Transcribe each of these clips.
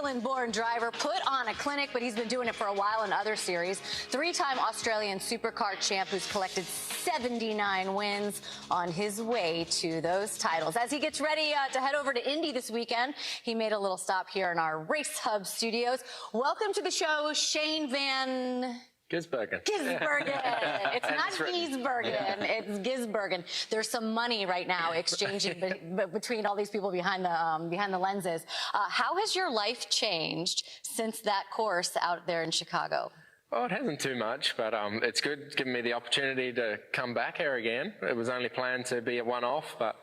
Born driver put on a clinic, but he's been doing it for a while in other series. Three-time Australian supercar champ who's collected 79 wins on his way to those titles. As he gets ready to head over to Indy this weekend, he made a little stop here in our Race Hub studios. Welcome to the show, Shane Van... Gisbergen. Gisbergen. It's not Gisbergen. It's Gisbergen. There's some money right now exchanging between all these people behind the lenses. How has your life changed since that course out there in Chicago? Well, it hasn't too much, but it's good. It's given me the opportunity to come back here again. It was only planned to be a one-off, but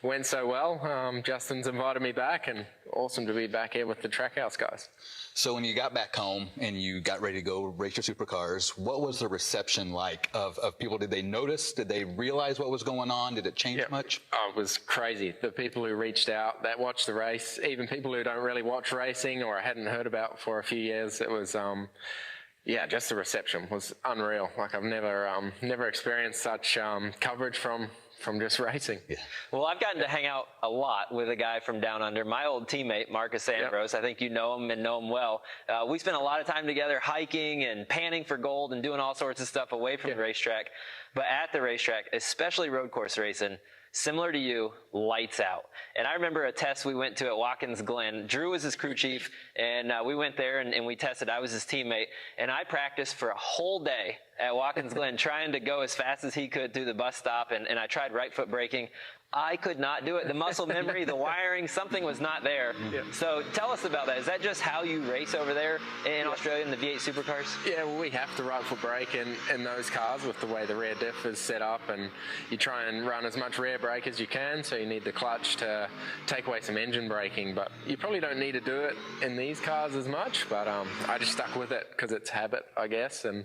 it went so well. Justin's invited me back, and awesome to be back here with the Trackhouse guys. So when you got back home and you got ready to go race your supercars, what was the reception like of people? Did they notice? Did they realize what was going on? Did it change much? Oh, it was crazy. The people who reached out, that watched the race, even people who don't really watch racing or hadn't heard about for a few years, it was... yeah, just the reception was unreal. Like I've never experienced such coverage from just racing. Yeah. Well, I've gotten to hang out a lot with a guy from down under, my old teammate, Marcus Ambrose. Yep. I think you know him and know him well. We spent a lot of time together hiking and panning for gold and doing all sorts of stuff away from the racetrack. But at the racetrack, especially road course racing, similar to you, lights out. And I remember a test we went to at Watkins Glen. Drew was his crew chief, and we went there and we tested. I was his teammate, and I practiced for a whole day at Watkins Glen trying to go as fast as he could through the bus stop, and I tried right foot braking. I could not do it. The muscle memory, the wiring, something was not there. Yeah. So tell us about that. Is that just how you race over there in Australia in the V8 supercars? Yeah, well, we have to right foot brake in those cars with the way the rear diff is set up, and you try and run as much rear brake as you can, so you need the clutch to take away some engine braking. But you probably don't need to do it in these cars as much, but I just stuck with it because it's habit, I guess. And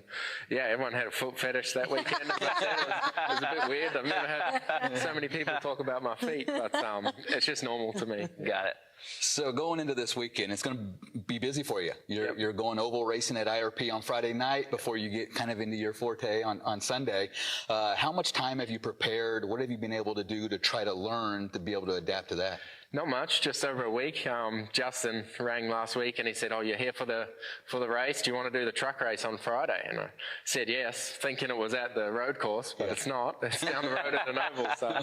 yeah, everyone had a foot fetish that weekend. As I said, it was a bit weird. I've never had so many people talk about my feet, but it's just normal to me. Got it. So going into this weekend, it's going to be busy for you. You're going oval racing at IRP on Friday night before you get kind of into your forte on Sunday. How much time have you prepared? What have you been able to do to try to learn to be able to adapt to that? Not much, just over a week. Justin rang last week and he said, "Oh, you're here for the race. Do you want to do the truck race on Friday?" And I said yes, thinking it was at the road course, but it's not. It's down the road at an oval. So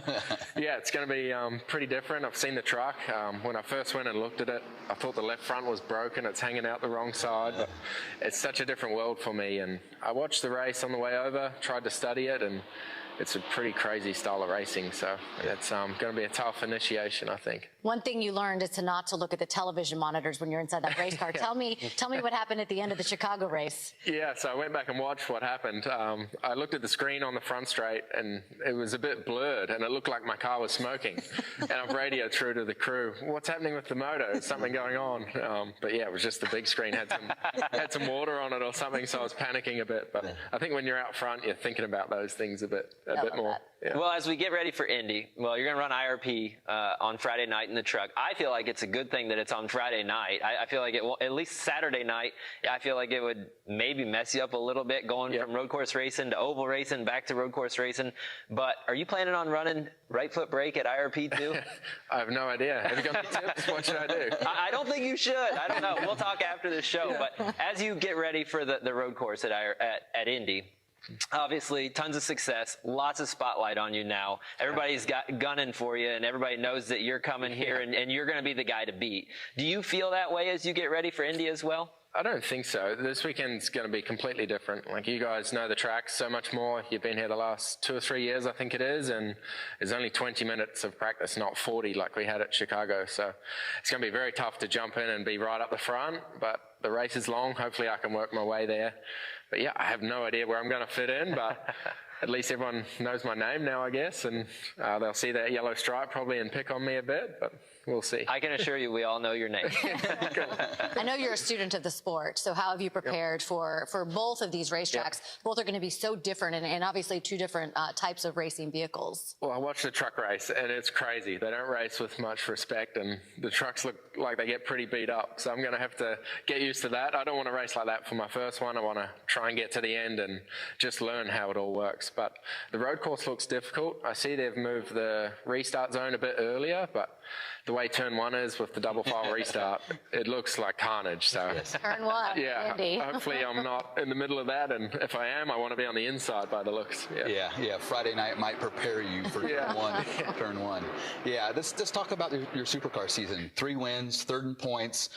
yeah, it's going to be pretty different. I've seen the truck. When I first went and looked at it, I thought the left front was broken. It's hanging out the wrong side. But it's such a different world for me. And I watched the race on the way over, tried to study it, and it's a pretty crazy style of racing, so it's going to be a tough initiation, I think. One thing you learned is not to look at the television monitors when you're inside that race car. Tell me what happened at the end of the Chicago race. Yeah, so I went back and watched what happened. I looked at the screen on the front straight, and it was a bit blurred, and it looked like my car was smoking. And I've radioed through to the crew, "What's happening with the motor? Is something going on?" But yeah, it was just the big screen had some water on it or something, so I was panicking a bit. But I think when you're out front, you're thinking about those things a bit more. Yeah. Well, as we get ready for Indy, you're going to run IRP on Friday night in the truck. I feel like it's a good thing that it's on Friday night. I feel like it will, at least Saturday night, I feel like it would maybe mess you up a little bit going from road course racing to oval racing back to road course racing. But are you planning on running right foot brake at IRP too? I have no idea. Have you got any tips? What should I do? I don't think you should. I don't know. We'll talk after the show. But as you get ready for the road course at Indy, obviously, tons of success, lots of spotlight on you now. Everybody's gunning for you, and everybody knows that you're coming here, and you're going to be the guy to beat. Do you feel that way as you get ready for Indy as well? I don't think so. This weekend's going to be completely different. Like, you guys know the track so much more. You've been here the last 2 or 3 years, I think it is, and there's only 20 minutes of practice, not 40 like we had at Chicago. So it's going to be very tough to jump in and be right up the front, but the race is long. Hopefully I can work my way there. But yeah, I have no idea where I'm going to fit in, but at least everyone knows my name now, I guess, and they'll see that yellow stripe probably and pick on me a bit, but we'll see. I can assure you we all know your name. I know you're a student of the sport, so how have you prepared for both of these racetracks? Both are going to be so different and obviously two different types of racing vehicles. Well, I watched the truck race, and it's crazy. They don't race with much respect, and the trucks look like they get pretty beat up, so I'm going to have to get used to that. I don't want to race like that for my first one. I want to try and get to the end and just learn how it all works. But the road course looks difficult. I see they've moved the restart zone a bit earlier, but the way turn 1 is with the double file restart, it looks like carnage. So Turn 1, yeah, Indy. hopefully I'm not in the middle of that, and if I am, I want to be on the inside by the looks. Yeah. Friday night might prepare you for turn 1. Turn 1. Yeah, let's talk about your supercar season. 3 wins, 3rd in points,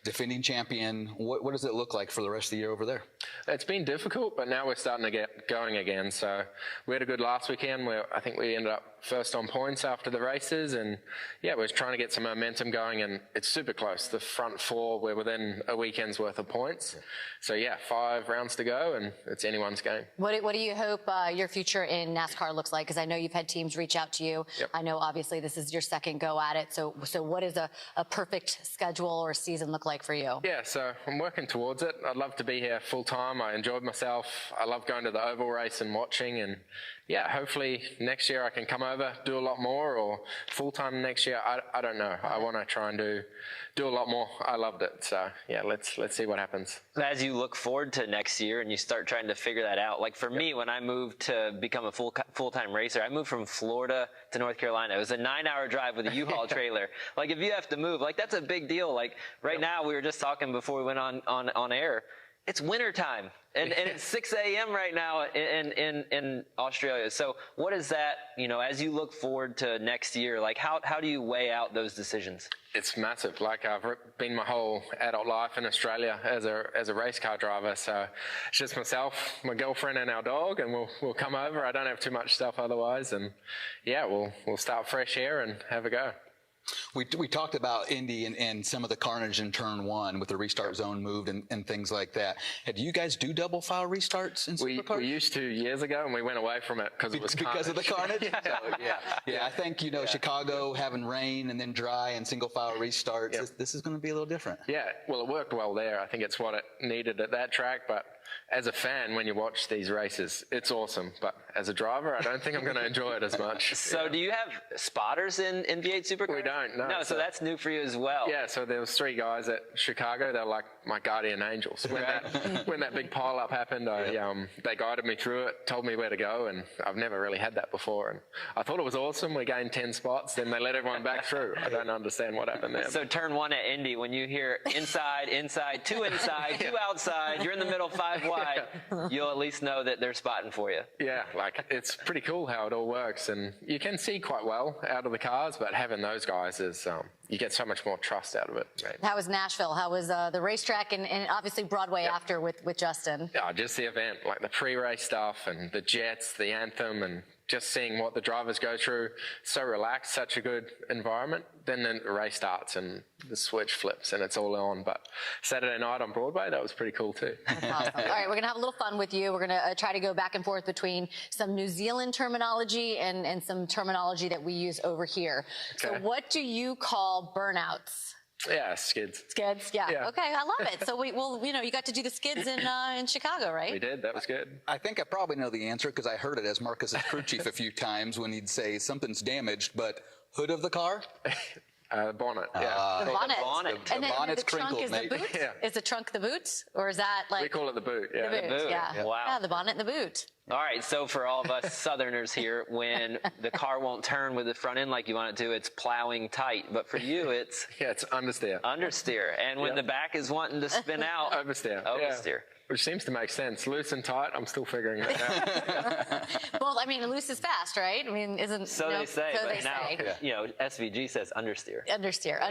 defending champion. What does it look like for the rest of the year over there? It's been difficult, but now we're starting to get going again. So we had a good last weekend where I think we ended up first on points after the races, and we're trying to get some momentum going, and it's super close. The front 4, we're within a weekend's worth of points. So 5 rounds to go, and it's anyone's game. What do you hope your future in NASCAR looks like? Because I know you've had teams reach out to you. I know obviously this is your second go at it. So what does a perfect schedule or season look like for you? Yeah, so I'm working towards it. I'd love to be here full time. I enjoyed myself. I love going to the oval race and watching, and hopefully next year I can come over, do a lot more, or full time next year. I don't know. I want to try and do a lot more. I loved it. So let's see what happens. As you look forward to next year and you start trying to figure that out, like for me, when I moved to become a full-time racer, I moved from Florida to North Carolina. It was a 9-hour drive with a U-Haul trailer. Like if you have to move, like that's a big deal. Like right now, we were just talking before we went on air. It's winter time, and it's 6 a.m. right now in Australia. So what is that, as you look forward to next year, like how do you weigh out those decisions? It's massive. Like I've been my whole adult life in Australia as a race car driver. So it's just myself, my girlfriend, and our dog, and we'll come over. I don't have too much stuff otherwise, and we'll start fresh here and have a go. We talked about Indy and some of the carnage in turn 1 with the restart zone moved and things like that. Do you guys do double file restarts in supercars? We used to years ago, and we went away from it because it was because of the carnage. Yeah. I think Chicago having rain and then dry and single file restarts. This is going to be a little different. Yeah, well, it worked well there. I think it's what it needed at that track, but as a fan, when you watch these races, it's awesome. But as a driver, I don't think I'm going to enjoy it as much. So do you have spotters in V8 Supercars? We don't, no. No, so that's new for you as well. Yeah, so there was 3 guys at Chicago. They're like my guardian angels. When that big pile-up happened, they guided me through it, told me where to go, and I've never really had that before. And I thought it was awesome. We gained 10 spots, then they let everyone back through. I don't understand what happened there. So turn 1 at Indy, when you hear inside, 2 inside, 2 outside, you're in the middle, 5 wide, you'll at least know that they're spotting for you. Yeah, like it's pretty cool how it all works, and you can see quite well out of the cars, but having those guys is you get so much more trust out of it. Right? How was Nashville? How was the racetrack and obviously Broadway after with Justin? Yeah, just the event, like the pre-race stuff and the jets, the anthem, and just seeing what the drivers go through. So relaxed, such a good environment. Then the race starts and the switch flips and it's all on. But Saturday night on Broadway, that was pretty cool too. That's awesome. All right, we're going to have a little fun with you. We're going to try to go back and forth between some New Zealand terminology and some terminology that we use over here. Okay. So what do you call burnouts? Yeah, skids. Skids, yeah. Okay, I love it. So you got to do the skids in Chicago, right? We did. That was good. I think I probably know the answer because I heard it as Marcus's crew chief a few times when he'd say something's damaged, but hood of the car? Bonnet, The bonnet. The bonnet's the trunk crinkled, is Nate. the boot? Is the trunk the boot? Or is that like... We call it the boot, yeah. The boot, yeah. Wow. Yeah, the bonnet and the boot. All right, so for all of us Southerners here, when the car won't turn with the front end like you want it to, it's plowing tight. But for you, it's... Yeah, it's understeer. Understeer. And when the back is wanting to spin out... Oversteer. Oversteer. Yeah. Which seems to make sense. Loose and tight, I'm still figuring it out. Well, I mean, loose is fast, right? I mean, isn't... So they say, so but now, SVG says understeer. Understeer.